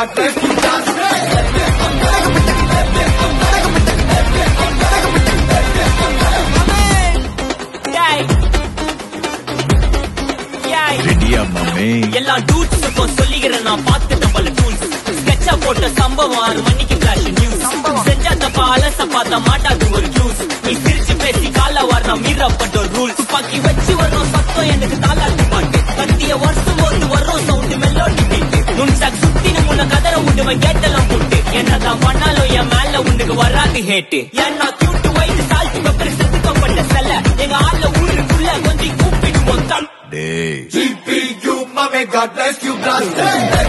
God bless you, blast. எல்லா டூட்ஸுக்கும் சொல்லிக்கிறேன் நான் பார்த்துட்ட பல டூல்ஸ். ஸ்கெட்சா போட்ட சம்பவம் 6 மணிக்கு ஃபிளாஷ் நியூஸ். செஞ்சா தப்பா அலச பார்த்தா மாட்டாது ஒரு ஜூஸ். நீ சிரிச்சு பேசி கால வரணும் மீறப்பட்ட ஒரு ரூல். துப்பாக்கி வச்சு வரும் சத்தம் எனக்கு தாளாட்டி பாட்டு. கத்திய வருஷம் போது வரும் சவுண்ட் மெல்லோடி பீட்டு. நுண்சாக் சுத்தின முன்ன கதற விடுவேன் கேட்டெல்லாம் போட்டு. என்னதான் பண்ணாலும் என் மேல உனக்கு வராது ஹேட்டு. ஏன்னா கியூட்டு வயிறு சால்ட்டு பெப்பர் செத்துக்கப்பட்ட செல்ல. எங்க ஆள்ல ஊருக்குள்ள கொஞ்சம் கூப்பிடுவோம் தம். GPU, mommy, God bless you, blast.